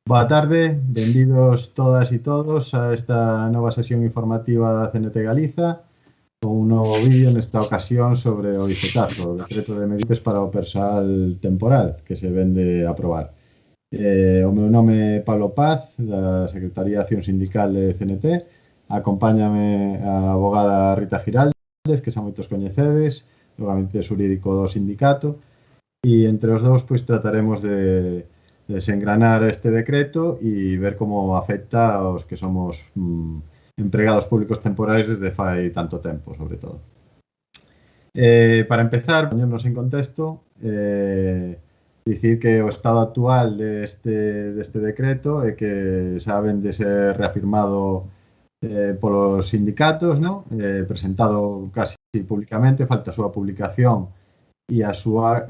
Boa tarde, benvidos todas e todos a esta nova sesión informativa da CNT Galiza con un novo vídeo nesta ocasión sobre o ICETAzo, o Decreto de Medidas para o Persoal Temporal que se vende a aprobar. O meu nome é Pablo Paz, da Secretaría de Acción Sindical de CNT. Acompáñame a abogada Rita Giraldez, que xa moitos coñecedes, do Gabinete Xurídico do Sindicato, e entre os dous pois trataremos de desengranar este decreto e ver como afecta aos que somos empregados públicos temporais desde fai tanto tempo, sobre todo. Para empezar, poñernos en contexto, dicir que o estado actual deste decreto é que xa ven de ser reafirmado polos sindicatos, ¿no? Presentado casi públicamente, falta a súa publicación e a súa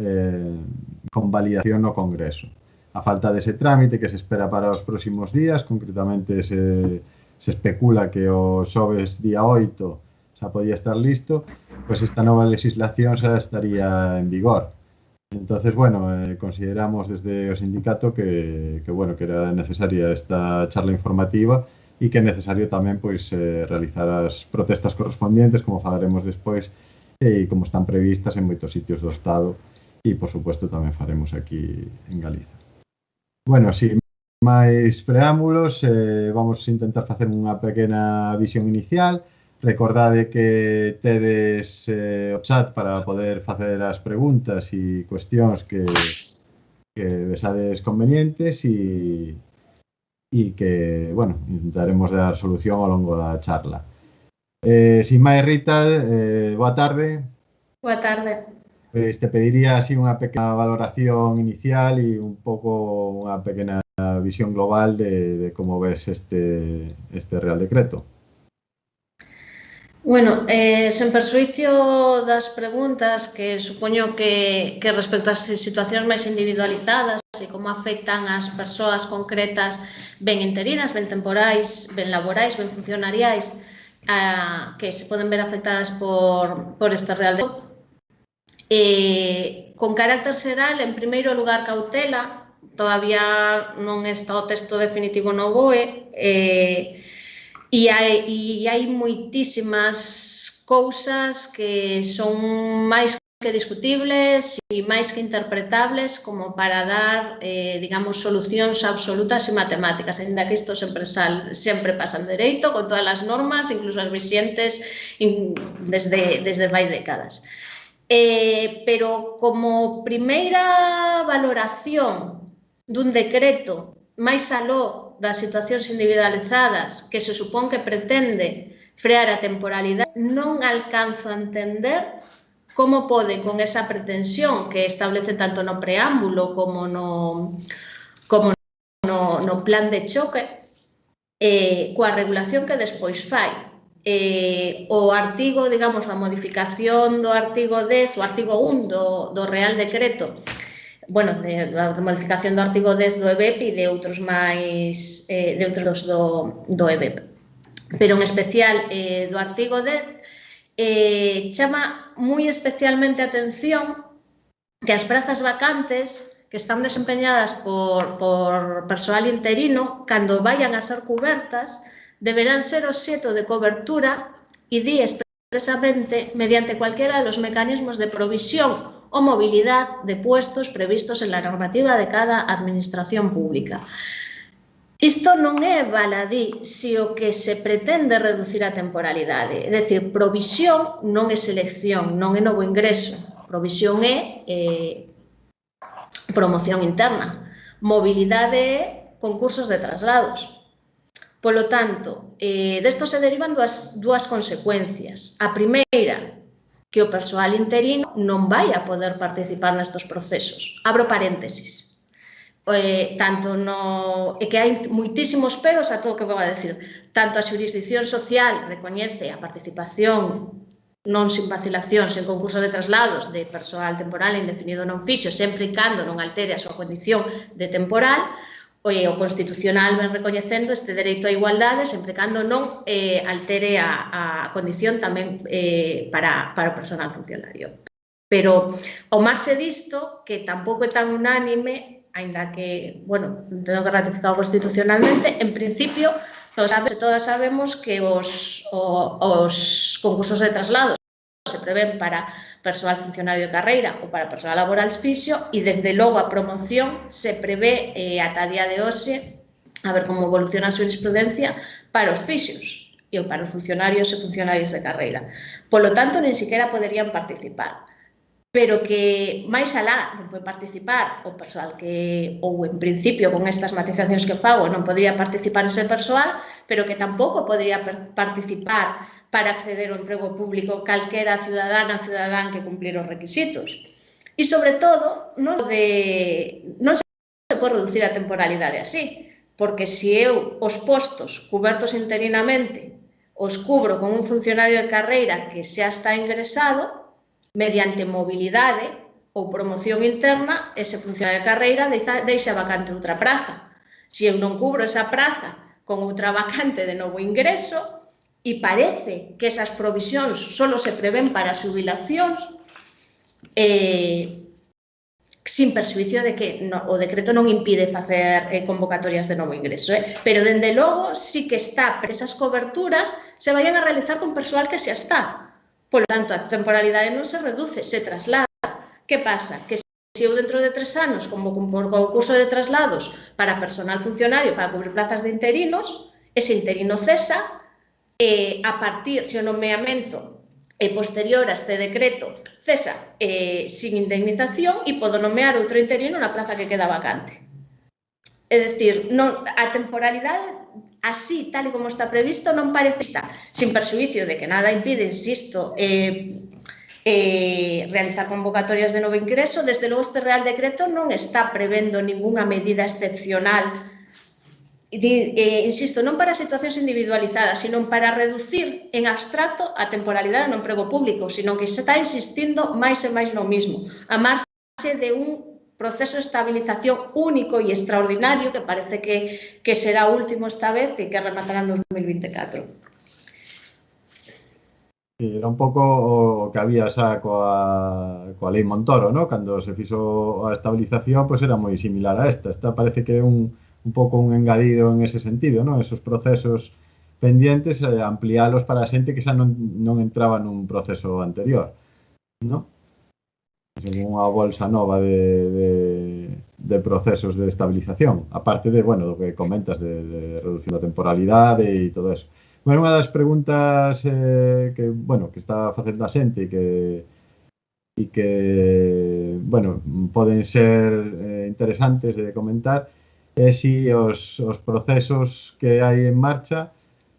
convalidación no Congreso. A falta dese trámite que se espera para os próximos días, concretamente se especula que o xoves día 8 xa podía estar listo, pois esta nova legislación xa estaría en vigor. Entonces, bueno, consideramos desde o sindicato que era necesaria esta charla informativa e que é necesario tamén pois realizar as protestas correspondientes, como falaremos despois, e como están previstas en moitos sitios do Estado e, por suposto, tamén faremos aquí en Galiza. Bueno, sin máis preámbulos, vamos a intentar facer unha pequena visión inicial. Recordade que tedes o chat para poder facer as preguntas e cuestións que vexades convenientes e que, bueno, intentaremos dar solución ao longo da charla. Sin máis, Rita, boa tarde. Boa tarde. Te pediría así unha pequena valoración inicial e un pouco unha pequena visión global de como ves este Real Decreto. Bueno, sen perxuízo das preguntas, que supoño que respecto ás situacións máis individualizadas e como afectan as persoas concretas, ben interinas, ben temporais, ben laborais, ben funcionariais, que se poden ver afectadas por este Real Decreto. Con carácter xeral, en primeiro lugar, cautela, todavía non está o texto definitivo no BOE, e hai moitísimas cousas que son máis que discutibles e máis que interpretables como para dar, digamos, solucións absolutas e matemáticas, ainda que isto sempre pasa en dereito, con todas as normas, incluso as vixentes desde vai décadas. Pero como primeira valoración dun decreto máis aló das situacións individualizadas que se supón que pretende frear a temporalidade, non alcanzo a entender como pode, con esa pretensión que establece tanto no preámbulo como no plan de choque, coa regulación que despois fai. O artigo, digamos, a modificación do artigo 10, o artigo 1 do Real Decreto, bueno, a modificación do artigo 10 do EBEP e de outros do EBEP, pero en especial do artigo 10, chama moi especialmente a atención que as prazas vacantes que están desempeñadas por persoal interino, cando vayan a ser cubertas, deberán ser obxeto de cobertura e di expresamente mediante cualquiera de los mecanismos de provisión o movilidad de puestos previstos en la normativa de cada administración pública. Isto non é baladí se o que se pretende reducir a temporalidade, é dicir, provisión non é selección, non é novo ingreso, provisión é promoción interna, mobilidade é concursos de traslados. Polo tanto, desto se derivan dúas consecuencias. A primeira, que o persoal interino non vai a poder participar nestes procesos. Abro paréntesis. Que hai moitísimos peros a todo o que vou a decir. Tanto a xurisdicción social recoñece a participación non sin vacilación, sen concurso de traslados de persoal temporal indefinido non fixo, sempre e cando non altere a súa condición de temporal. O Constitucional ven recoñecendo este dereito á igualdade sempre cando non altere a condición tamén para o personal funcionario. Pero, ao marxe disto, que tampouco é tan unánime, aínda que, bueno, tengo que ratificado constitucionalmente, en principio, todas sabemos que os concursos de traslado se prevén para persoal funcionario de carreira ou para persoal laboral fixo e, desde logo, a promoción se prevé ata a día de hoxe, a ver como evoluciona a jurisprudencia, para os fixos e para os funcionarios e funcionarias de carreira. Polo tanto, nin siquiera poderían participar. Pero que, máis alá, non pode participar o persoal que, ou en principio, con estas matizacións que fago, non podría participar ese persoal, pero que tampouco podría participar para acceder ao emprego público calquera cidadán que cumplir os requisitos. E, sobre todo, non se pode reducir a temporalidade así, porque se eu os postos cubertos interinamente os cubro con un funcionario de carreira que xa está ingresado, mediante mobilidade ou promoción interna, ese funcionario de carreira deixa vacante outra praza. Se eu non cubro esa praza con outra vacante de novo ingreso, e parece que esas provisións só se prevén para xubilacións, sin perxuicio de que o decreto non impide facer convocatorias de novo ingreso, pero, dende logo, sí que está, pero esas coberturas se vayan a realizar con persoal que xa está. Por lo tanto, a temporalidade non se reduce, se traslada. Que pasa? Que se eu dentro de 3 anos convoco un concurso de traslados para personal funcionario para cubrir plazas de interinos, ese interino cesa, a partir, se o nomeamento posterior a este decreto cesa sin indemnización, e podo nomear outro interino na plaza que queda vacante. É dicir, a temporalidade así, tal e como está previsto, non parece estar, sin perxuicio de que nada impide, insisto, realizar convocatorias de novo ingreso. Desde logo, este Real Decreto non está prevendo ningunha medida excepcional, insisto, non para situacións individualizadas, sino para reducir en abstracto a temporalidade no emprego público, sino que se está insistindo máis e máis no mismo, a marxe de un proceso de estabilización único e extraordinario que parece que será o último esta vez e que rematará en 2024. Era un pouco o que había xa coa lei Montoro, ¿no? Cando se fixo a estabilización, pois era moi similar a esta. Esta parece que é un pouco un engadido en ese sentido, ¿no? Esos procesos pendientes, ampliálos para a xente que xa non entraba nun proceso anterior, ¿no? Unha bolsa nova de procesos de estabilización, aparte de, bueno, do que comentas de reducción da temporalidade e todo eso. Bueno, unha das preguntas que, bueno, que está facendo a xente e que, bueno, poden ser interesantes de comentar é se os procesos que hai en marcha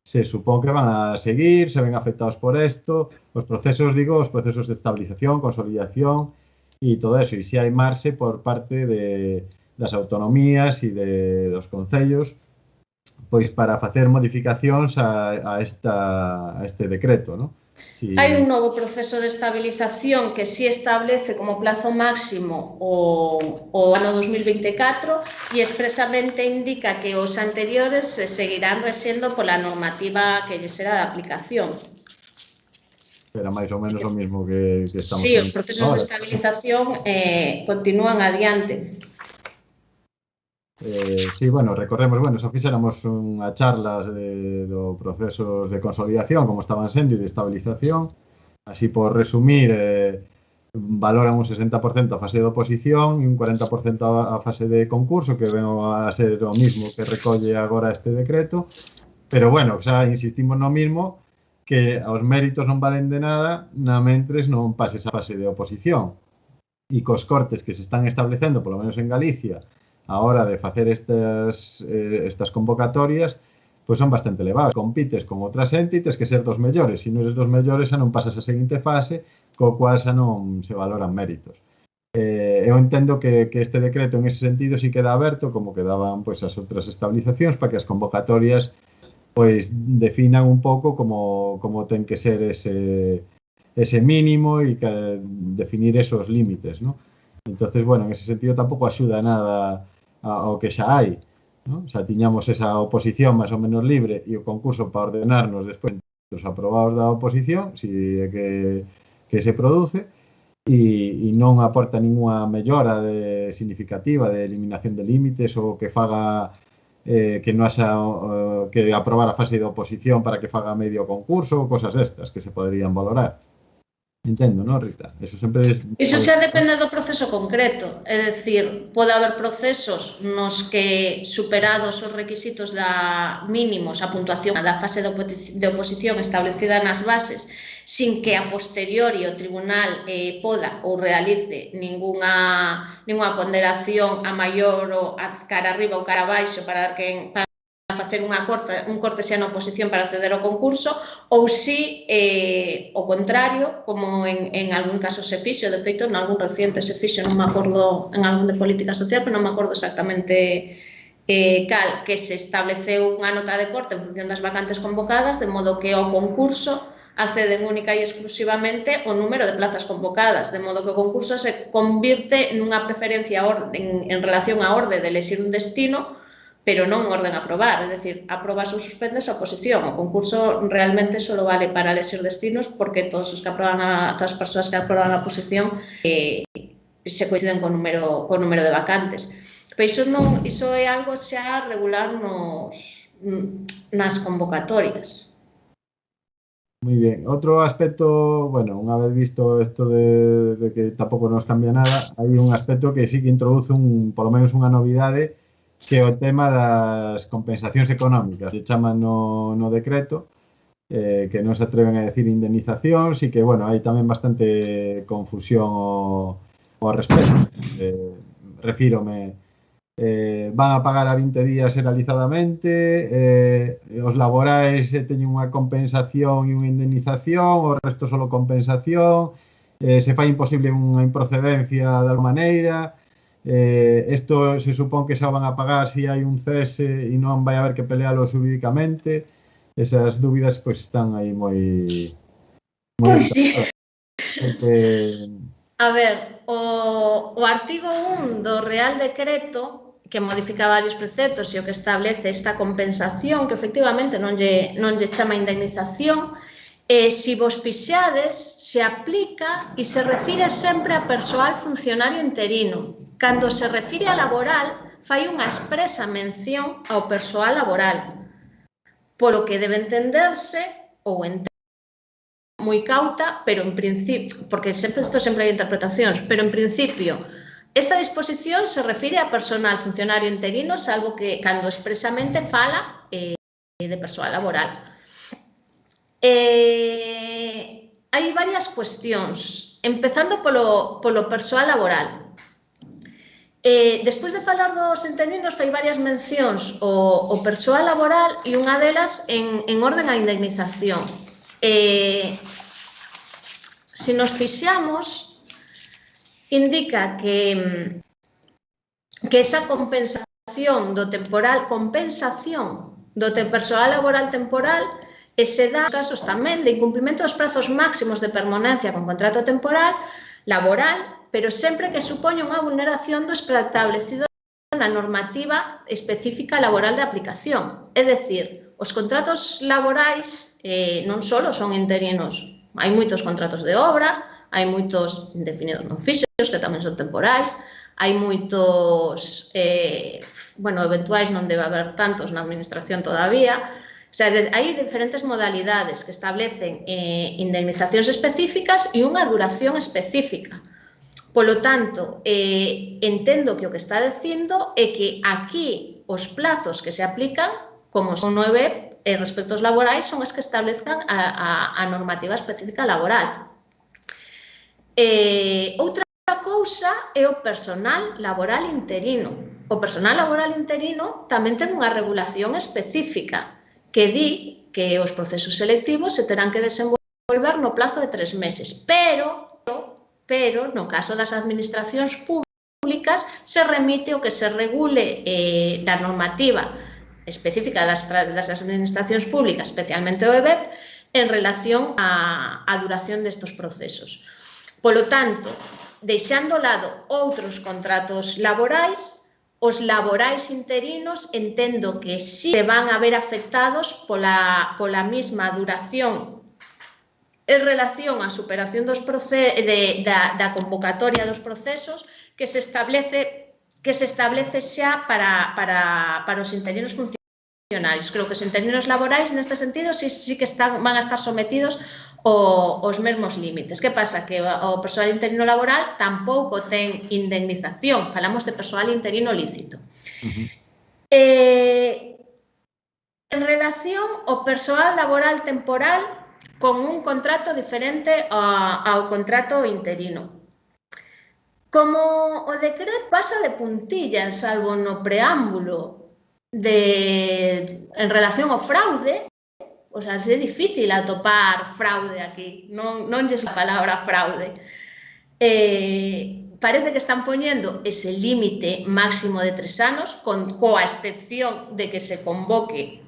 se supón que van a seguir, se ven afectados por isto, os procesos, digo, os procesos de estabilización, consolidación e todo eso, e se hai marxe por parte das autonomías e dos concellos pois para facer modificacións a este decreto, ¿no? Hai un novo proceso de estabilización que si establece como plazo máximo o ano 2024 e expresamente indica que os anteriores se seguirán rexendo pola normativa que lle será de aplicación. Era máis ou menos o mismo que estamos... Sí, os procesos de estabilización continúan adiante. Sí, bueno, recordemos, bueno, xa fixéramos unha charla do procesos de consolidación, como estaban sendo, e de estabilización. Así, por resumir, valoran un 60% a fase de oposición e un 40% a fase de concurso, que ven a ser o mismo que recolle agora este decreto. Pero, bueno, xa insistimos no mismo, que os méritos non valen de nada mentres non pases a fase de oposición. E cos cortes que se están establecendo, polo menos en Galicia, a hora de facer estas convocatorias, pois son bastante elevados. Compites con outras xente e tes que ser dos mellores. Se non eres dos mellores, xa non pasas a seguinte fase, co cual xa non se valoran méritos. Eu entendo que este decreto, en ese sentido, sí queda aberto, como quedaban pois as outras estabilizacións, para que as convocatorias pois definan un pouco como ten que ser ese mínimo e que definir esos límites, ¿no? Entonces, bueno, en ese sentido tampouco axuda nada ao que xa hai, ¿no? Xa tiñamos esa oposición máis ou menos libre e o concurso para ordenarnos despois dos aprobados da oposición, si é que se produce, e non aporta ninguna mellora significativa de eliminación de límites ou que faga que non haxa que aprobar a fase de oposición para que faga medio concurso ou cosas destas que se poderían valorar. Entendo, non, Rita? Eso sempre es... Iso xa depende do proceso concreto, é dicir, pode haber procesos nos que superados os requisitos mínimos, a puntuación da fase de oposición establecida nas bases, sin que a posteriori o tribunal poda ou realice ningunha ponderación a maior ou a cara arriba ou cara abaixo para facer un corte xa na oposición para acceder ao concurso, ou si o contrario, como en algún caso se fixo, de feito, en algún reciente se fixo, non me acordo, en algún de política social, pero non me acordo exactamente cal, que se estableceu unha nota de corte en función das vacantes convocadas, de modo que ao concurso acceden única e exclusivamente o número de plazas convocadas, de modo que o concurso se convirte nunha preferencia en relación á orde de elexir un destino, pero non orden a aprobar, é dicir, aprobas ou suspendes a oposición. O concurso realmente só vale para elexir destinos porque todas as persoas que aproban a oposición se coinciden co número de vacantes. Pero iso é algo xa regular nas convocatorias. Moi ben. Outro aspecto, bueno, unha vez visto isto de que tampouco nos cambia nada, hai un aspecto que sí que introduce polo menos unha novidade, que é o tema das compensacións económicas, que chaman no decreto, que non se atreven a decir indemnizacións e que, bueno, hai tamén bastante confusión ao respecto. Refírome, van a pagar a 20 días serializadamente, os laborais teñen unha compensación e unha indemnización, o resto solo compensación, se fai imposible unha improcedencia de alguma maneira. Isto se supón que xa van a pagar se hai un cese e non vai haber que pelealo xurídicamente. Esas dúbidas pois están aí moi... Pois sí. A ver, o artigo 1 do Real Decreto, que modifica varios preceptos e o que establece esta compensación, que efectivamente non lle chama indemnización, se vos fixades, se aplica e se refire sempre a persoal funcionario interino. Cando se refire a laboral, fai unha expresa mención ao persoal laboral, polo que debe entenderse, ou moi cauta, pero en principio, porque isto sempre hai interpretacións, pero en principio, esta disposición se refire a personal funcionario interino, salvo que cando expresamente fala de persoal laboral. Hai varias cuestións, empezando polo persoal laboral. Despois de falar dos interinos, fai varias mencións o persoal laboral e unha delas en orden á indemnización. Se nos fixamos, indica que esa compensación do persoal laboral temporal se dá casos tamén de incumprimento dos prazos máximos de permanencia con contrato temporal laboral, pero sempre que supoña unha vulneración do establecido na normativa específica laboral de aplicación. É dicir, os contratos laborais non só son interinos, hai moitos contratos de obra, hai moitos indefinidos non fixos, que tamén son temporais, hai moitos, eventuais non debe haber tantos na administración todavía. O sea, hai diferentes modalidades que establecen indemnizacións específicas e unha duración específica. Polo tanto, entendo que o que está dicindo é que aquí os plazos que se aplican, como son 9 respecto aos laborais, son as que establezcan a normativa específica laboral. Outra cousa é o personal laboral interino. O personal laboral interino tamén ten unha regulación específica que di que os procesos selectivos se terán que desenvolver no plazo de 3 meses, pero no caso das administracións públicas se remite o que se regule da normativa específica das administracións públicas, especialmente o EBEP, en relación á duración destes procesos. Polo tanto, deixando ao lado outros contratos laborais, os laborais interinos entendo que sí se van a ver afectados pola mesma duración en relación á superación da convocatoria dos procesos que se establece xa para os interinos funcionarios. Creo que os interinos laborais, neste sentido, sí que van a estar sometidos aos mesmos límites. Que pasa? Que o persoal interino laboral tampouco ten indemnización. Falamos de persoal interino lícito. En relación ao persoal laboral temporal con un contrato diferente ao contrato interino. Como o decreto pasa de puntillas, salvo no preámbulo, en relación ao fraude, o sea, é difícil atopar fraude aquí, non lles a palabra fraude. Parece que están poñendo ese límite máximo de 3 anos, coa excepción de que se convoque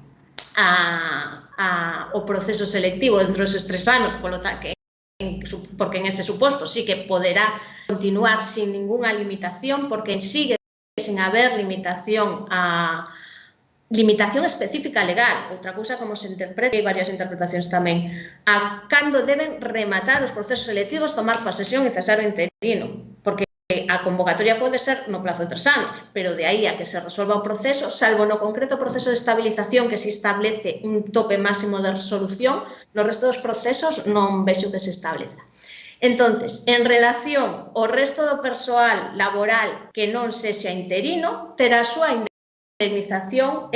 o proceso selectivo dentro deses 3 anos, porque en ese suposto sí que poderá continuar sin ninguna limitación, porque sigue sin haber limitación específica legal. Outra cousa como se interpreta, hai varias interpretacións tamén, a cando deben rematar os procesos selectivos, tomar posesión e cesar o interino, porque a convocatoria pode ser no plazo de 3 anos, pero de aí a que se resolva o proceso, salvo no concreto proceso de estabilización que se establece un tope máximo de resolución, no resto dos procesos non vexo que se estableza. Entonces, en relación ao resto do persoal laboral que non sexa interino, terá a súa indemnización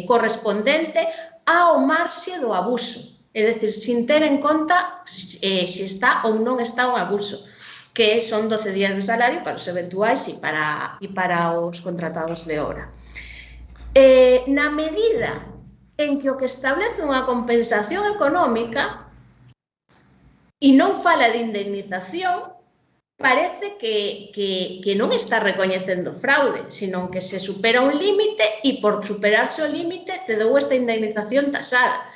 correspondente ao marxe do abuso, é dicir, sin ter en conta se está ou non está un abuso, que son 12 días de salario para os eventuais e para os contratados de hora. Na medida en que o que establece unha compensación económica e non fala de indemnización, parece que non está recoñecendo fraude, senón que se supera un límite e por superarse o límite te dou esta indemnización tasada.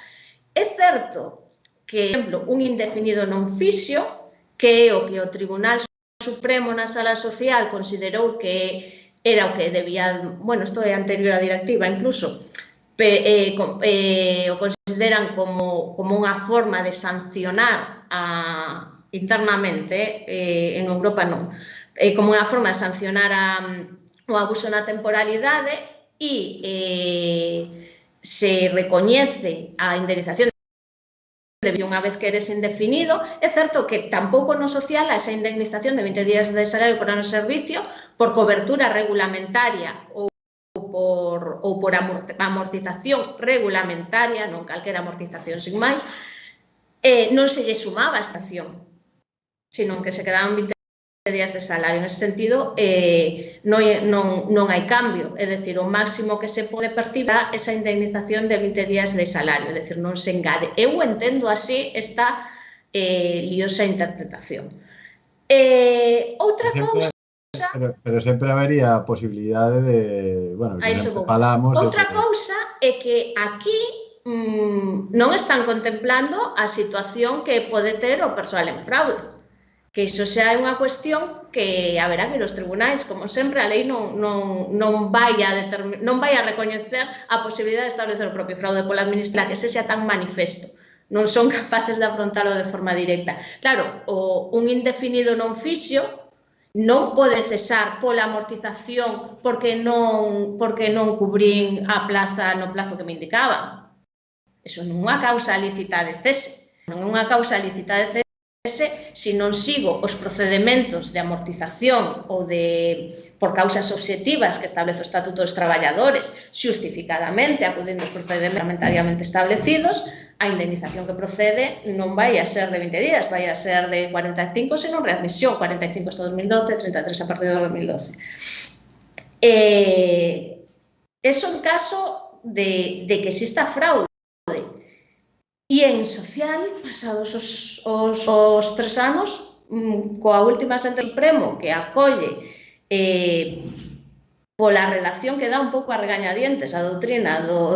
É certo que, por exemplo, un indefinido non fixo, que é o que o Tribunal Supremo na Sala Social considerou que era o que debía, bueno, isto é anterior á directiva incluso, o consideran como unha forma de sancionar internamente, en Europa non, como unha forma de sancionar o abuso na temporalidade e se recoñece a indemnización unha vez que eres indefinido. É certo que tampouco no social a esa indemnización de 20 días de salario por ano de servicio por cobertura regulamentaria ou por amortización regulamentaria, non calquera amortización sin máis, non se lle sumaba a estación, senón que se quedaban 20 días de salario. En ese sentido, non hai cambio, é dicir, o máximo que se pode percibir é esa indemnización de 20 días de salario, é dicir, non se engade. Eu entendo así esta liosa interpretación. Outra cousa... Pero sempre habería a posibilidade de... Bueno, falamos... Outra cousa é que aquí non están contemplando a situación que pode ter o persoal en fraude, que iso xa é unha cuestión que haberá que os tribunais, como sempre, a lei non vai a recoñecer a posibilidade de establecer o propio fraude pola administración, que sexa tan manifesto. Non son capaces de afrontalo de forma directa. Claro, un indefinido non fixo non pode cesar pola amortización porque non cubrín a plaza no plazo que me indicaban. Iso non é unha causa lícita de cese. Non é unha causa lícita de cese se non sigo os procedementos de amortización ou por causas obxectivas que establece o Estatuto dos Traballadores xustificadamente acudindo aos procedementos reglamentariamente establecidos, a indemnización que procede non vai a ser de 20 días, vai a ser de 45 senón readmisión, 45 hasta 2012, 33 a partir de 2012. Eso en caso de que exista fraude. E en social, pasados os 3 anos, coa última sentencia do Supremo que acolle pola relación que dá un pouco a regañadientes a doutrina do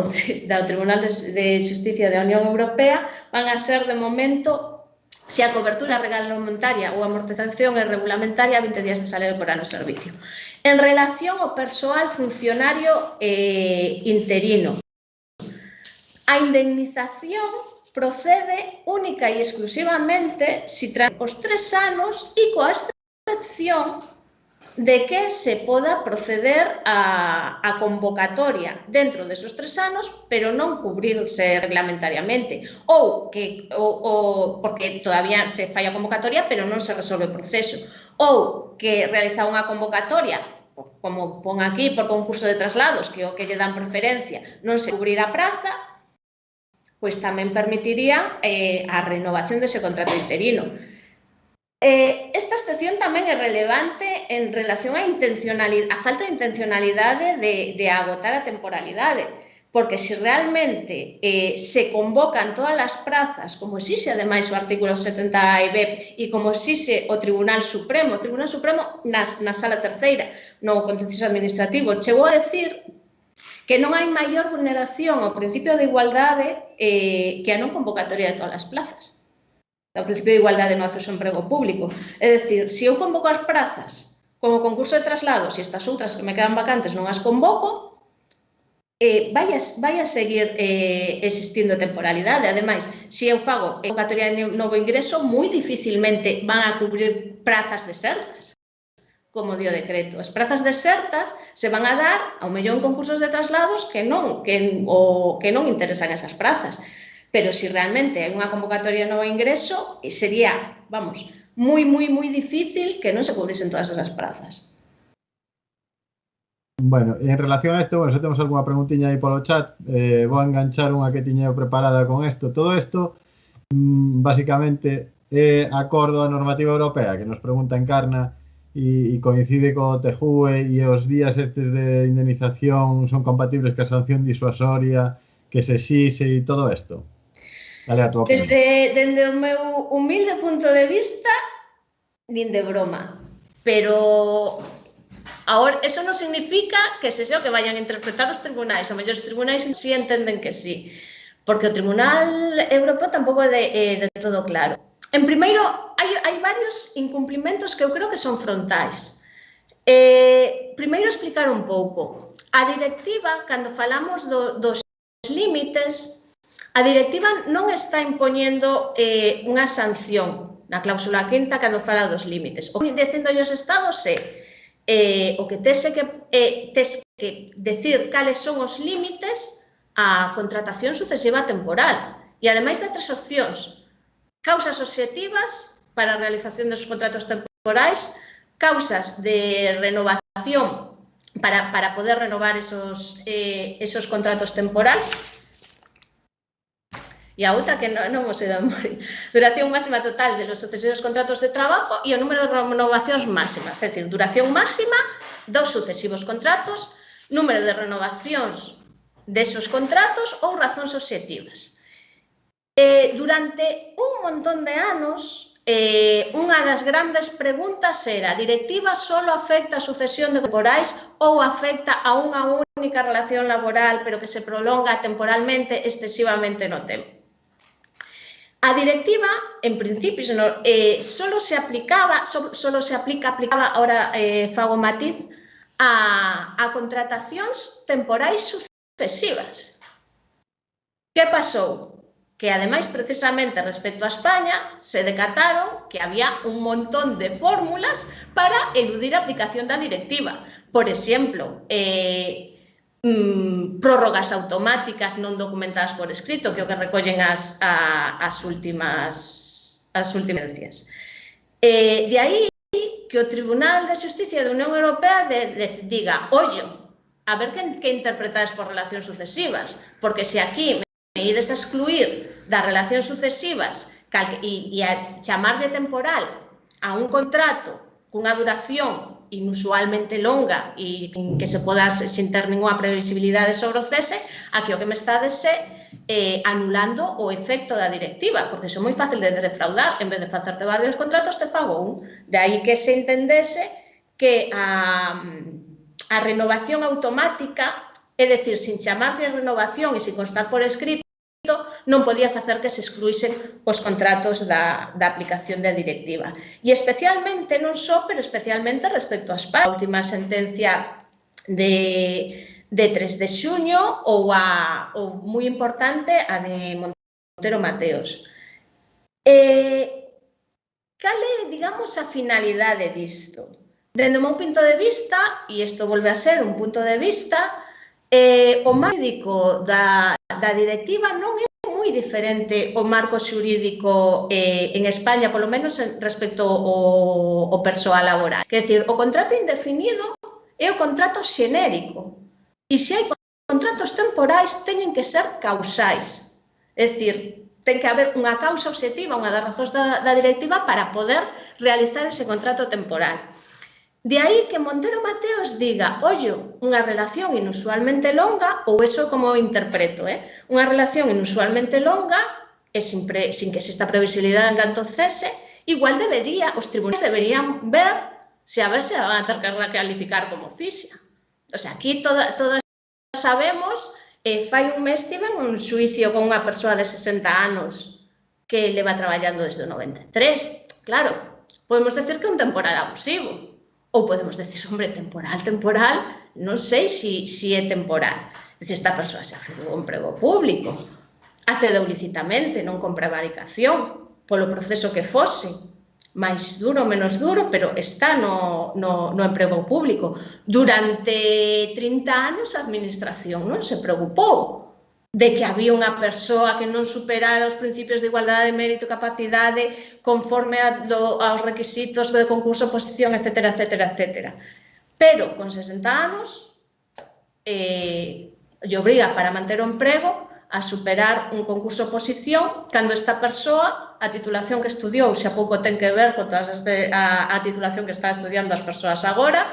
Tribunal de Xusticia da Unión Europea, van a ser de momento, se a cobertura regulamentaria ou a amortización é regulamentaria, 20 días de salario por ano de servicio. En relación ao persoal funcionario interino, a indemnización procede única e exclusivamente si tras os 3 anos e coa excepción de que se poda proceder a convocatoria dentro desos 3 anos, pero non cubrirse reglamentariamente, ou porque todavía se fai a convocatoria, pero non se resolve o proceso, ou que realiza unha convocatoria, como pon aquí, por concurso de traslados, que é o que lle dan preferencia, non se cubrir a praza, pois tamén permitiría a renovación dese contrato interino. Esta excepción tamén é relevante en relación á falta de intencionalidade de agotar a temporalidade, porque se realmente se convocan todas as prazas, como exixe ademais o artículo 70 EBEP e como exixe o Tribunal Supremo na Sala Terceira, no Contencioso Administrativo, chegou a decir que non hai maior vulneración ao principio de igualdade que a non convocatoria de todas as plazas, ao principio de igualdade no acceso ao emprego público. É dicir, se eu convoco as prazas como concurso de traslados e estas outras que me quedan vacantes non as convoco, vai a seguir existindo temporalidade. Ademais, se eu fago convocatoria de novo ingreso, moi dificilmente van a cubrir prazas desertas, como di o decreto. As prazas desertas se van a dar ao mellor en concursos de traslados que non interesan esas prazas. Pero se realmente hai unha convocatoria de novo ingreso, sería, vamos, moi difícil que non se cubrisen todas esas prazas. Bueno, en relación a isto, se temos algunha preguntiña aí polo chat, vou enganchar unha que tiña preparada con isto. Todo isto, basicamente, é acordo á normativa europea, que nos pregunta Encarna, e coincide co TJUE e os días estes de indemnización son compatibles ca sanción disuasoria que se exixe e todo isto. Dale a tua opinión. Dende o meu humilde punto de vista, nin de broma, pero ahora, eso non significa que se o que vayan a interpretar os tribunais. O mellor os tribunais si entenden que sí, porque o Tribunal Europeo tampouco é de todo claro. En primeiro, hai varios incumplimentos que eu creo que son frontais. Primeiro, explicar un pouco. A directiva, cando falamos dos límites, a directiva non está impoñendo unha sanción na cláusula quinta cando fala dos límites. O que dicendo os estados é o que tes que decir cales son os límites á contratación sucesiva temporal. E ademais de 3 opcións: causas obxectivas para a realización dos contratos temporais, causas de renovación para poder renovar esos contratos temporais, e a outra que non vos sei de memoria, duración máxima total de los sucesivos contratos de trabajo e o número de renovacións máximas, é dicir, duración máxima dos sucesivos contratos, número de renovacións desos contratos ou razóns obxectivas. Durante un montón de anos, unha das grandes preguntas era: a directiva só afecta a sucesión de temporais ou afecta a unha única relación laboral pero que se prolonga temporalmente excesivamente no tempo? A directiva, en principio, solo se aplica, ahora fago matiz, a contratacións temporais sucesivas. Que pasou? Que, ademais, precisamente respecto a España, se decataron que había un montón de fórmulas para eludir a aplicación da directiva. Por exemplo, prórrogas automáticas non documentadas por escrito, que é o que recollen as últimas sentencias. De aí que o Tribunal de Xusticia da Unión Europea diga: ollo, a ver que interpretades por relacións sucesivas, porque se aquí me ides a excluir das relacións sucesivas e a chamarlle temporal a un contrato cunha duración inusualmente longa e que se poda sin ter ninguna previsibilidade sobre o cese, a que o que me estades anulando o efecto da directiva, porque iso é moi fácil de defraudar. En vez de facerte varios contratos, te fago un. De aí que se entendese que a renovación automática, é dicir, sin chamarlle renovación e sin constar por escrito, non podía facer que se excluísen os contratos da aplicación da directiva. E especialmente, non só, pero especialmente respecto a España. A última sentencia de 3 de xuño ou moi importante, a de Montero Mateos. Cal é, digamos, a finalidade disto? Dende o meu punto de vista, e isto volve a ser un punto de vista, o marco da directiva non é moi diferente o marco xurídico en España, polo menos respecto ao persoal laboral. Quer dizer, o contrato indefinido é o contrato xenérico. E se hai contratos temporais, teñen que ser causais. É dicir, ten que haber unha causa obxectiva, unha das razóns da directiva para poder realizar ese contrato temporal. De aí que Montero Mateos diga, ollo, unha relación inusualmente longa, ou eso como interpreto, unha relación inusualmente longa, e sin que exista previsibilidade en canto cese, igual os tribunais deberían ver se a van a ter que recalificar como fixia. O sea, aquí todas sabemos, fai un mes tive un xuicio con unha persoa de 60 anos que leva traballando desde o 93. Claro, podemos decir que é un temporal abusivo. Ou podemos decir, hombre, temporal, non sei se é temporal. Se esta persoa se accedeu a un emprego público, accedeu licitamente, non con prevaricación, polo proceso que fose, máis duro ou menos duro, pero está no emprego público. Durante 30 anos a administración non se preocupou de que había unha persoa que non superara os principios de igualdade de mérito e capacidade conforme aos requisitos de concurso, oposición, etcétera, etcétera, etcétera. Pero con 60 anos lle obriga para manter o emprego a superar un concurso oposición cando esta persoa, a titulación que estudiou, xa pouco ten que ver con a titulación que está estudiando as persoas agora,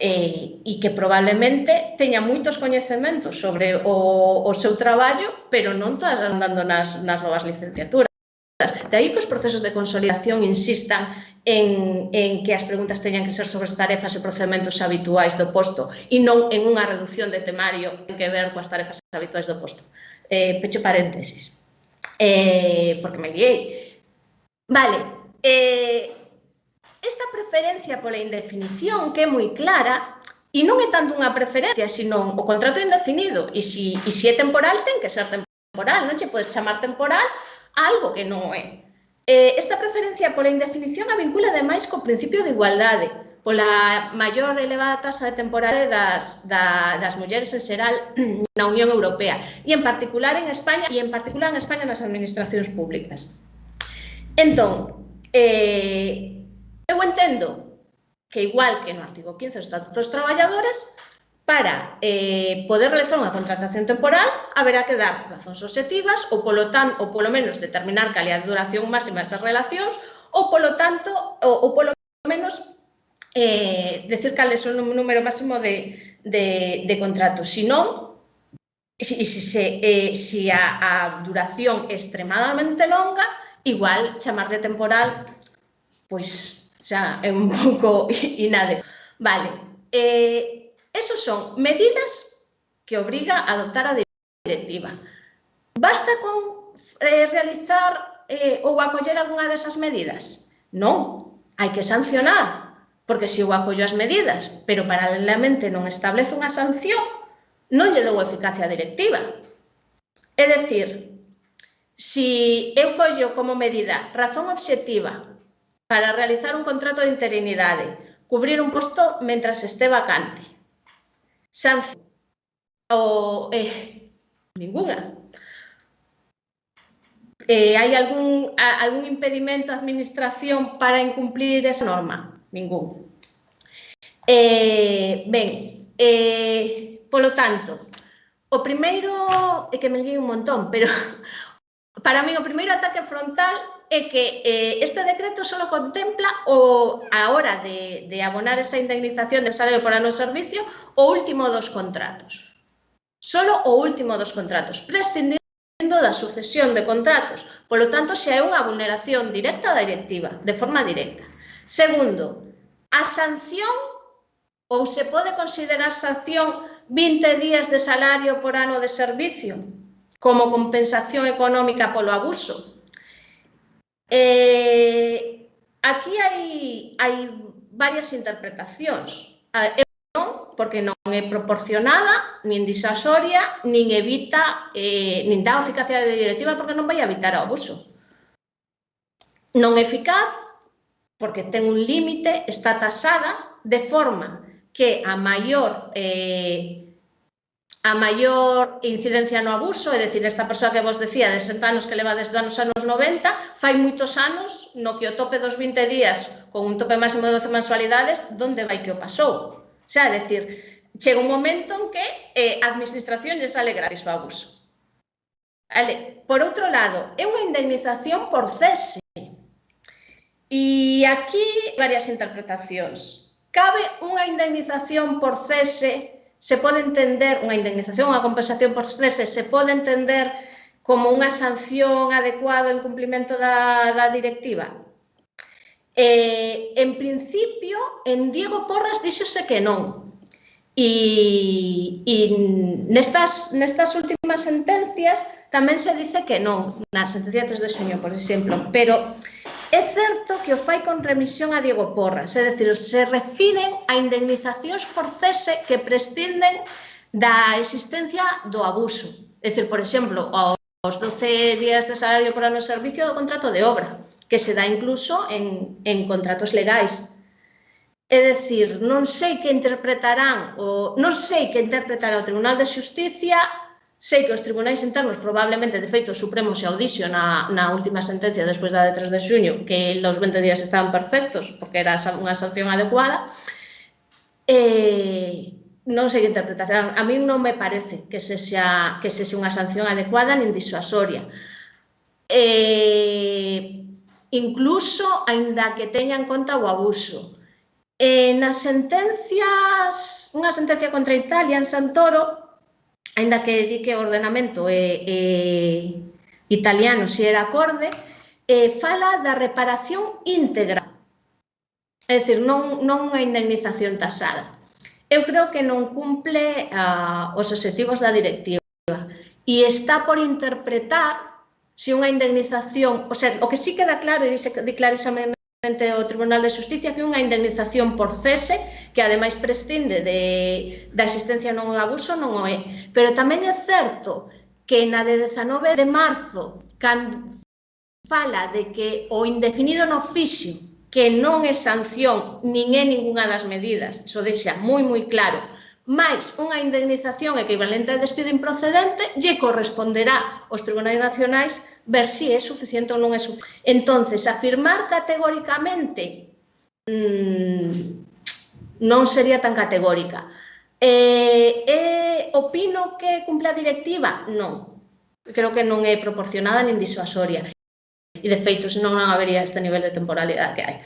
e que probablemente teña moitos coñecementos sobre o seu traballo, pero non todas andando nas novas licenciaturas. De aí que os procesos de consolidación insistan en que as preguntas teñan que ser sobre as tarefas e procedementos habituais do posto e non en unha reducción de temario que ten que ver coas tarefas habituais do posto. Peche paréntesis, porque me liei. Vale, esta preferencia pola indefinición, que é moi clara, e non é tanto unha preferencia, sino o contrato indefinido, e se é temporal, ten que ser temporal, non che podes chamar temporal a algo que non é. Esta preferencia pola indefinición a vincula ademais co principio de igualdade, pola maior elevada tasa de temporalidade das mulleres en xeral na Unión Europea, e en particular en España, nas administracións públicas. Entón, eu entendo que, igual que no artigo 15 do Estatuto dos Traballadores, para poder realizar unha contratación temporal haberá que dar razóns obxectivas ou polo menos determinar cal é a duración máxima desas relacións ou polo menos decir cal é o número máximo de contratos. Se non, se a duración é extremadamente longa, igual chamar de temporal pois xa é un pouco inadecuado. Vale, esos son medidas que obriga a adoptar a directiva. Basta con realizar ou acoller algunha desas medidas? Non, hai que sancionar, porque se eu acollo as medidas, pero paralelamente non establece unha sanción, non lle dou eficacia a directiva. É dicir, se eu collo como medida razón obxectiva para realizar un contrato de interinidade, cubrir un posto mentras este vacante, sanción ninguna. Hai algún impedimento á administración para incumplir esa norma? Ningún. Ben, polo tanto, o primeiro é que me liei un montón, pero para mí o primeiro ataque frontal é que este decreto só contempla a hora de abonar esa indemnización de salario por ano de servicio o último dos contratos. Solo o último dos contratos, prescindindo da sucesión de contratos. Polo tanto, xa é unha vulneración directa da directiva, de forma directa. Segundo, a sanción, ou se pode considerar sanción 20 días de salario por ano de servicio como compensación económica polo abuso. Aquí hai varias interpretacións. Eu non, porque non é proporcionada, nin disuasoria, nin evita, nin dá eficacia da directiva porque non vai a evitar o abuso. Non é eficaz porque ten un límite, está tasada de forma que a maior incidencia no abuso, é dicir, esta persoa que vos decía de 60 anos que leva desde os anos 90, fai moitos anos no que o tope dos 20 días con un tope máximo de 12 mensualidades, onde vai que o pasou? O sea, é dicir, chega un momento en que a administración lle sale gratis o abuso. Vale. Por outro lado, é unha indemnización por cese. E aquí varias interpretacións. Cabe unha indemnización por cese, se pode entender, unha indemnización, unha compensación por cese, se pode entender como unha sanción adecuada en cumplimento da directiva? En principio, en Diego Porras díxose que non. E nestas últimas sentencias tamén se dice que non, na sentencia 3 de xuño, por exemplo, pero é certo que o fai con remisión a Diego Porras, é dicir, se refiren a indemnizacións por cese que prescinden da existencia do abuso. É dicir, por exemplo, aos 12 días de salario por ano de servicio do contrato de obra, que se dá incluso en contratos legais. É dicir, non sei que interpretará o Tribunal de Xusticia. Sei que os tribunais internos probablemente, de feito, o Supremo se audixo na última sentencia despois da de 3 de xuño que os 20 días estaban perfectos porque era unha sanción adecuada. Non sei que interpretación. A mí non me parece que sexa unha sanción adecuada nin disuasoria. Incluso, aínda que teña en conta o abuso. Nas sentencias, unha sentencia contra Italia en Santoro, aínda que di que o ordenamento italiano si era acorde, fala da reparación íntegra, é dicir, non unha indemnización tasada. Eu creo que non cumple os obxectivos da directiva e está por interpretar se unha indemnización, o sea, o que sí queda claro e dice clarísimamente o Tribunal de Xusticia que unha indemnización por cese, que ademais prescinde da existencia non abuso, non o é. Pero tamén é certo que na de 19 de marzo, cando fala de que o indefinido no oficio, que non é sanción, nin é ningunha das medidas, iso deixa moi claro, máis unha indemnización equivalente a despido improcedente, lle corresponderá aos tribunais nacionais ver se é suficiente ou non é suficiente. Entonces, afirmar categóricamente non sería tan categórica. Opino que cumple a directiva? Non. Creo que non é proporcionada nin disuasoria. E, de feito, senón non habería este nivel de temporalidade que hai.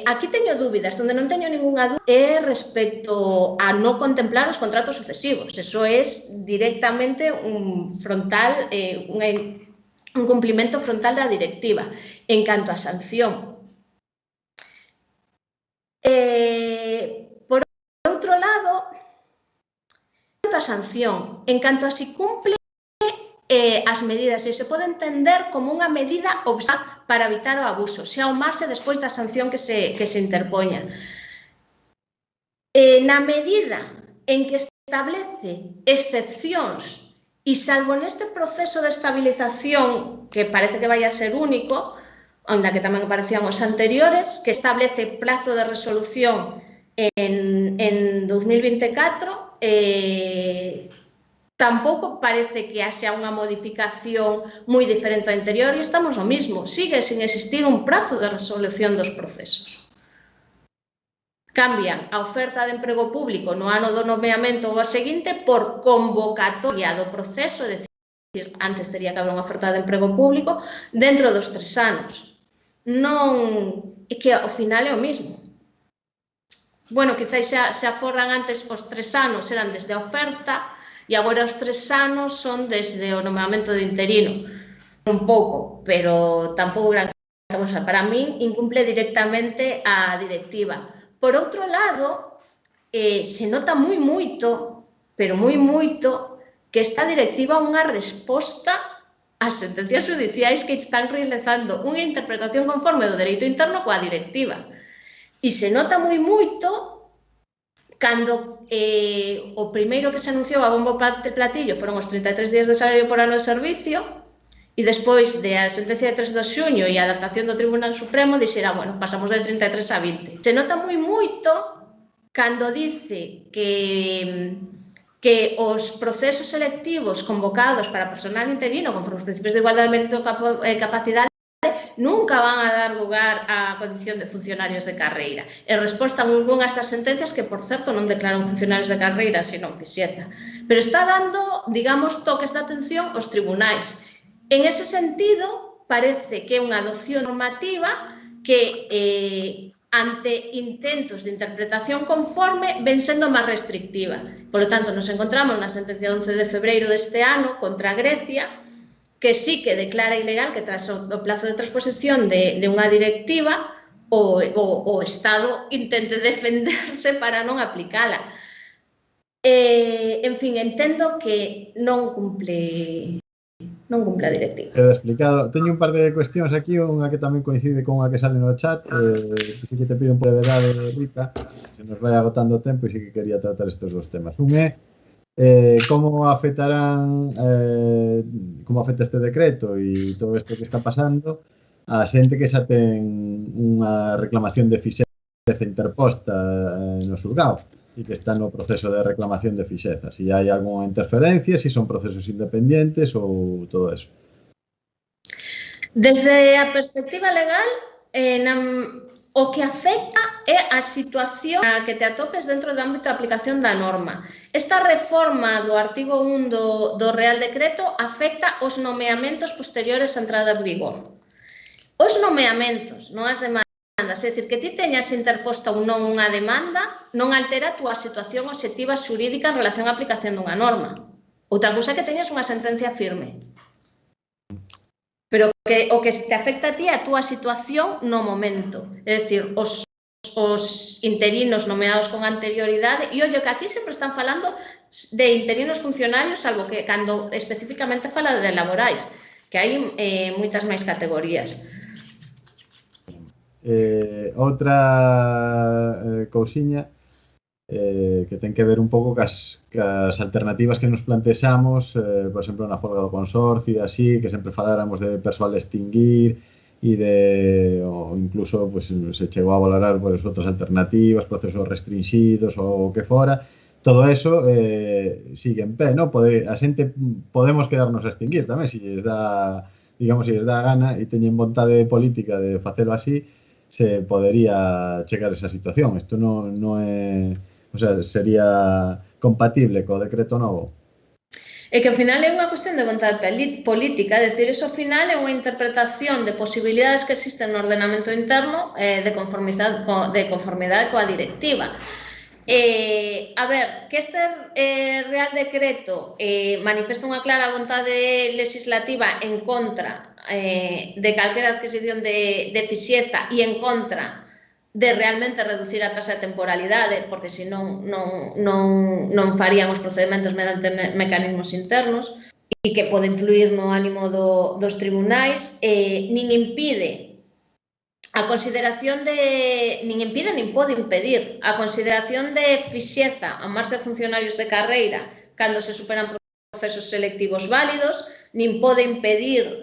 Aquí teño dúbidas, onde non teño ninguna dúbida é respecto a non contemplar os contratos sucesivos. Eso é directamente un cumplimento frontal da directiva. En canto a sanción, por outro lado, en canto a sanción, en canto a si cumple as medidas, se pode entender como unha medida obxectiva para evitar o abuso, xa o marxe despois da sanción que se interpoña. Na medida en que establece excepcións e salvo neste proceso de estabilización, que parece que vai a ser único, onde que tamén aparecían os anteriores, que establece plazo de resolución en 2024, tampouco parece que haxa unha modificación moi diferente ao anterior e estamos no mismo, sigue sin existir un prazo de resolución dos procesos. Cambian a oferta de emprego público no ano do nomeamento ou a seguinte por convocatoria do proceso, é dicir, antes tería que haber unha oferta de emprego público dentro dos 3 anos. Non, é que ao final é o mismo. Bueno, quizás xa forran antes os 3 anos, eran desde a oferta, e agora os 3 anos son desde o nomeamento de interino. Un pouco, pero tampouco gran cosa. Para min incumple directamente a directiva. Por outro lado, se nota moito, pero moito, que esta directiva é unha resposta ás sentencias judiciais que están realizando unha interpretación conforme do dereito interno coa directiva. E se nota moito cando o primeiro que se anunciou a bombo platillo foron os 33 días de salario por ano de servicio, e despois da sentencia de 3 de xuño e a adaptación do Tribunal Supremo dixera, bueno, pasamos de 33 a 20. Se nota moito cando dice que os procesos selectivos convocados para personal interino conforme os principios de igualdade, mérito e capacidade nunca van a dar lugar á condición de funcionarios de carreira. En resposta a algunhas das sentencias que, por certo, non declaran funcionarios de carreira, sino Fixeza. Pero está dando, digamos, toques de atención aos tribunais. En ese sentido, parece que é unha adopción normativa que, ante intentos de interpretación conforme, ven sendo máis restrictiva. Por lo tanto, nos encontramos na sentencia 11 de febreiro deste ano contra Grecia, que sí que declara ilegal que tras o plazo de transposición de unha directiva o Estado intente defenderse para non aplicala. En fin, entendo que non cumple a directiva. Queda explicado. Teño un par de cuestións aquí, unha que tamén coincide con unha que sale no chat, que sí que te pido un pouco de brevedade, Rita, se nos vai agotando o tempo e sí que quería tratar estes dos temas. Un é como afectarán, como afecta este decreto e todo isto que está pasando a xente que xa ten unha reclamación de fixeza interposta no xulgado e que está no proceso de reclamación de fixeza, se hai algunha interferencia, se son procesos independientes ou todo eso. Desde a perspectiva legal, o que afecta é a situación a que te atopes dentro do ámbito de aplicación da norma. Esta reforma do artigo 1 do Real Decreto afecta os nomeamentos posteriores á entrada en vigor. Os nomeamentos, non as demandas, é dicir, que ti teñas interposta ou non unha demanda, non altera a túa situación obxectiva xurídica en relación á aplicación dunha norma. Outra cousa é que teñas unha sentencia firme. Pero o que te afecta a ti é a túa situación no momento. É dicir, os interinos nomeados con anterioridade, e ollo que aquí sempre están falando de interinos funcionarios, salvo que cando especificamente fala de laborais, que hai moitas máis categorías. Outra cousiña que ten que ver un pouco cas alternativas que nos plantexamos, por exemplo, na folga do consorcio e así, que sempre faláramos de persoal de extinguir e ou incluso pues, se chegou a valorar pues, outras alternativas, procesos restringidos ou o que fora. Todo eso sigue en pé, ¿no? A xente podemos quedarnos a extinguir tamén, se lles dá, digamos, se lles dá gana e teñen vontade política de facelo así, se podería chegar a esa situación. Isto non é... O sea, sería compatible co decreto novo? É que ao final é unha cuestión de vontade política, é dicir, iso ao final é unha interpretación de posibilidades que existen no ordenamento interno de conformidade coa directiva. A ver, que este Real Decreto manifesta unha clara vontade legislativa en contra de calquera adquisición de fixeza e en contra de realmente reducir a tasa de temporalidade, porque senón non farían os procedementos mediante mecanismos internos, e que pode influir no ánimo dos tribunais, nin impide a consideración de... nin impide nin pode impedir a consideración de fixeza a marxe de funcionarios de carreira cando se superan procesos selectivos válidos, nin pode impedir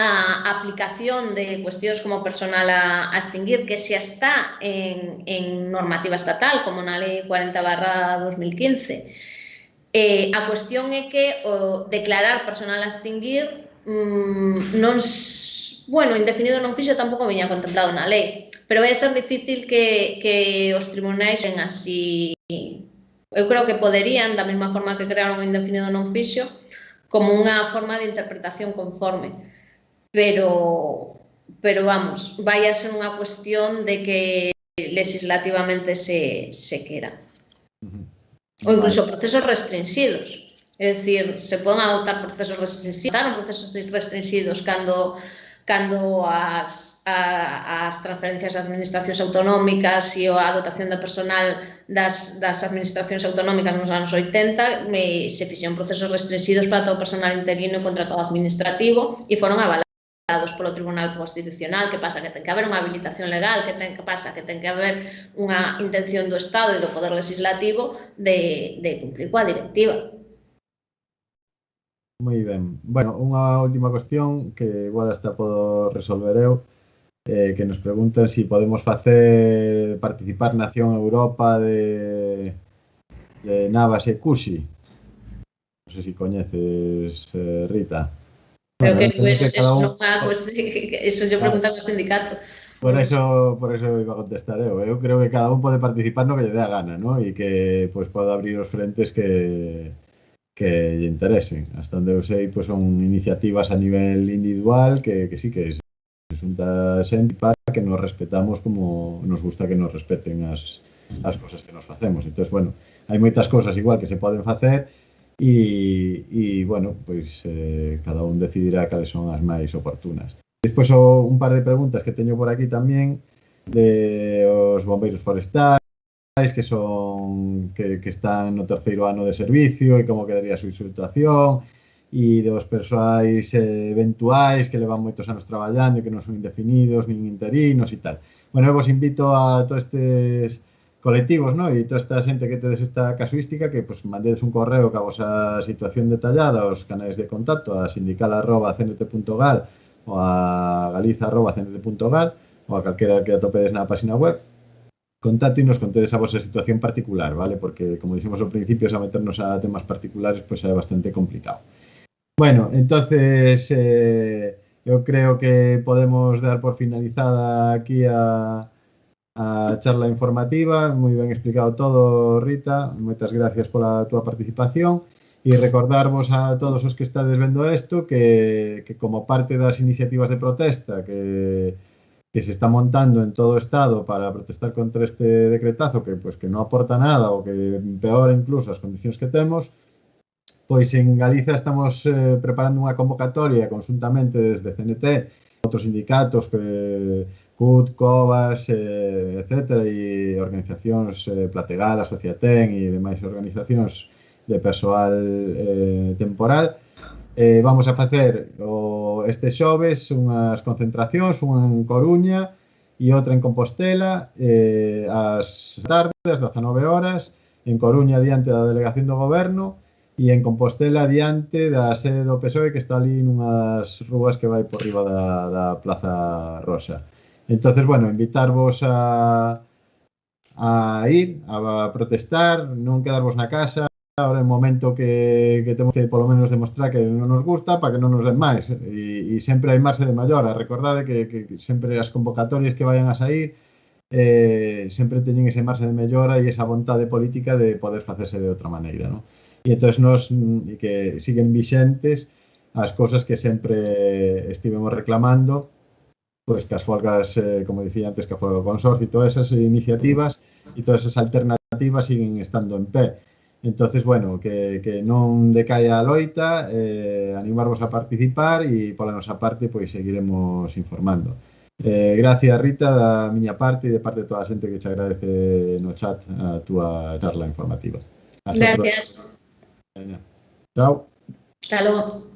a aplicación de cuestións como personal a extinguir, que xa está en normativa estatal, como na Lei 40/2015. A cuestión é que o declarar personal a extinguir non... Bueno, indefinido non fixo tampouco viña contemplado na lei, pero vai ser difícil que os tribunais ven así. Eu creo que poderían, da mesma forma que crearon o indefinido non fixo, como unha forma de interpretación conforme. Pero vamos, vai a ser unha cuestión de que legislativamente se quera. Ou incluso procesos restringidos. É dicir, se poden adoptar procesos restringidos cando as transferencias de administracións autonómicas e a dotación de personal das administracións autonómicas nos anos 80 se fixeron procesos restringidos para todo o personal interino e contratado administrativo e foron avalados polo Tribunal Constitucional, que pasa que ten que haber unha habilitación legal, que pasa que ten que haber unha intención do Estado e do Poder Legislativo de cumprir coa directiva. Moi ben. Bueno, unha última cuestión que igual hasta podo resolver eu, que nos preguntan se podemos participar na Acción Europa de Navas e Cusi. Non sei se coñeces, Rita. Pero Bueno, que eso lle preguntan ao sindicato. Por eso iba a contestar eu. Eu creo que cada un pode participar no que lle dé a gana, ¿no? E que pues, pode abrir os frentes que lle interesen. Hasta onde eu sei, pues, son iniciativas a nivel individual que sí que se xunta xente para que nos respetamos como nos gusta que nos respeten as cosas que nos facemos. Entón, bueno, hai moitas cosas igual que se poden facer e bueno, pois cada un decidirá cales son as máis oportunas. Despois un par de preguntas que teño por aquí tamén de os bombeiros forestais que son que están no terceiro ano de servicio e como quedaría a súa situación e dos persoais eventuais que levan moitos anos traballando e que non son indefinidos nin interinos e tal. Bueno, eu vos invito a todos estes colectivos, ¿no? E toda esta xente que tedes esta casuística que pues, mandedes un correo ca vosa situación detallada aos canais de contacto a sindical@cnt.gal ou a galiza@cnt.gal ou a calquera que atopedes na página web. Contacto e nos contedes a vosa situación particular, vale? Porque, como dixemos ao principio, a meternos a temas particulares pues, é bastante complicado. Bueno, entonces eu creo que podemos dar por finalizada aquí a charla informativa, moi ben explicado todo, Rita, moitas gracias pola túa participación e recordarvos a todos os que estades vendo isto que como parte das iniciativas de protesta que se está montando en todo o Estado para protestar contra este decretazo que non aporta nada ou que empeora incluso as condicións que temos, pois en Galiza estamos preparando unha convocatoria conjuntamente desde CNT, outros sindicatos CUT, COVAS, etc. e organizacións Plategal, Asociaten e demais organizacións de persoal temporal. Vamos a facer este xoves unhas concentracións, unha en Coruña e outra en Compostela, ás tardes, ás 19 horas, en Coruña diante da Delegación do Goberno e en Compostela diante da sede do PSOE que está ali nunhas rúas que vai por riba da Plaza Rosa. Entonces, bueno, invitarvos a ir, a protestar, non quedarvos na casa, ahora é un momento que temos que polo menos demostrar que non nos gusta para que non nos den máis e sempre hai marxe de mellora. Recordade que sempre as convocatorias que vayan a sair sempre teñen ese marxe de mellora e esa vontade política de poder facerse de outra maneira, non? E entón que siguen vixentes as cousas que sempre estivemos reclamando, pois que as folgas, como dicía antes, que a folga do consorcio e todas esas iniciativas e todas esas alternativas siguen estando en pé. Entonces, bueno, que non decaia a loita, animarvos a participar e pola nosa parte, pois seguiremos informando. Gracias, Rita, da miña parte e de parte de toda a xente que te agradece no chat a túa charla informativa. Gracias. Chao. Hasta logo.